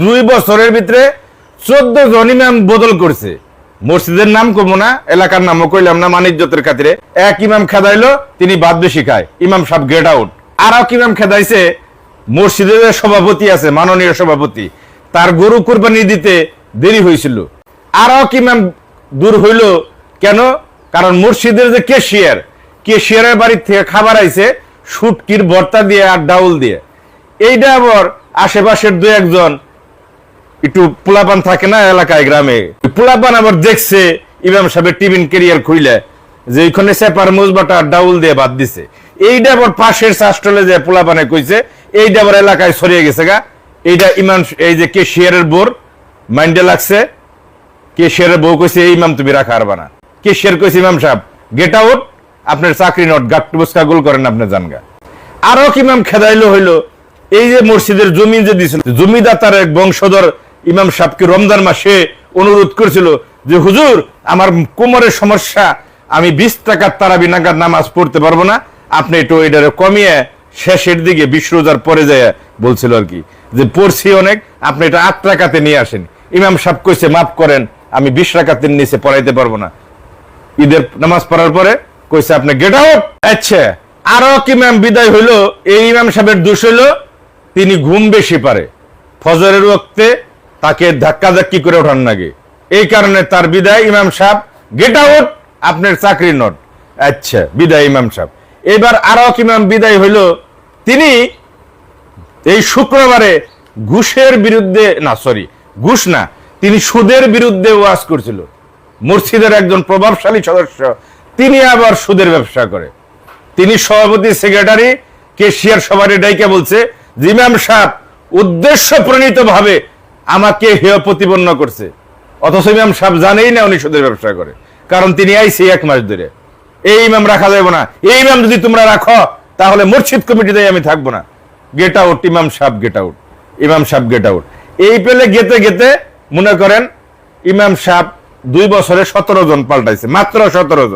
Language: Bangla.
2 বছরের ভিতরে 14 জন ইমাম বদল করছে। মসজিদের নাম কমো না, এলাকার নামও কইলাম না, মানিজ্যতের খাতিরে। এক ইমাম খেদাইলো, তিনি বাদ বেশি খায়, ইমাম সাহেব গেট আউট। আর এক ইমাম খেদাইছে, মসজিদের সভাপতি আছে, মাননীয় সভাপতি, তার গরু কুরবানি দিতে দেরি হয়েছিল। আর এক ইমাম দূর হইল কেন? কারণ মসজিদের যে কেশিয়ারের বাড়ির থেকে খাবার আইছে শুটকির ভর্তা দিয়ে আর ডাউল দিয়ে। এইটা আবার আশেপাশের 2-1 একটু পোলাপান থাকে না এলাকায়, গ্রামে, পোলাপান আবার দেখছে ইমাম সাহেবের টিফিন ক্যারিয়ার খুইলে যে ওইখানে সেপার মুজবাটা ডাউল দিয়ে বাদ দিছে। এইটা আবার পাশের চাষটলে যে পোলাপানে কইছে, এইটা আবার এলাকায় ছড়িয়ে গেছে গা। এইটা ইমাম, এই যে কেশিয়ারের বোর মাইন্ডে লাগছে। কেশিয়ারের বউ কইছে, এই ইমাম তুমি রাখা পারবা না। কেশিয়ার কইছে, ইমাম সাহেব গেট আউট, আপনার চাকরি নট, গাট্টু বসকা গোল করেন আপনি জানগা। আরো ইমাম খেদাইলো হইলো, এই যে মসজিদের জমি যে দিছিল, জমিদাতার এক বংশধর ইমাম সাহেবকে রমজান মাসে অনুরোধ করেছিল যে হুজুর আমার কোমরের সমস্যা, আমি 20 টাকার তারাবি নাগাদ নামাজ পড়তে পারবো না, আপনি একটু এটারে কমিয়ে শেষের দিকে 20 রোজার পরে যায় বলছিল আর কি, যে পড়ছি অনেক, আপনি এটা 8 টাকাতে নিয়ে আসেন। ইমাম সাহেব কইছে, মাফ করেন, আমি 20 টাকাতে নিচে পড়াইতে পারবো না। ঈদের নামাজ পড়ার পরে কইছে, আপনি গেট আউট। আচ্ছা, আরো ইমাম বিদায় হইলো। এই ইমাম সাহেবের দোষ হইলো তিনি ঘুম বেশি পারে, ফজরের ওয়াক্তে তাকে ধাক্কাধাক্কি করে ওঠান লাগে, এই কারণে তার বিদায়। ইমাম সাহেব গেট আউট, আপনার চাকরি নট। আচ্ছা, বিদায় ইমাম সাহেব। এবার আরো ইমাম বিদায় হইলো, তিনি এই শুক্রবারে ঘুষের বিরুদ্ধে না, সরি ঘুষ না, তিনি সুদের বিরুদ্ধে ওয়াজ করছিল। মসজিদের একজন প্রভাবশালী সদস্য, তিনি আবার সুদের ব্যবসা করে। তিনি সভাপতি, সেক্রেটারি, কেশিয়ার সবারই ডাইকে বলছে যে ইমাম সাহেব উদ্দেশ্য প্রণীত ভাবে আমাকে হেয় প্রতিপন্ন করছে, অথচ ইমাম সাহেব জানেই না উনি সুদের ব্যবসা করে, কারণ তিনি আইছে 1 মাস ধরে। এই ইমাম রাখা যাবে না, এই ইমাম যদি তোমরা রাখো তাহলে মসজিদ কমিটিতে আমি থাকবো না। গেট আউট, ইমাম সাহেব গেট আউট, ইমাম সাহেব গেট আউট। এই পেলে গেতে গেতে মনে করেন ইমাম সাহেব 2 বছরে 17 জন পাল্টাইছে, মাত্র 17 জন।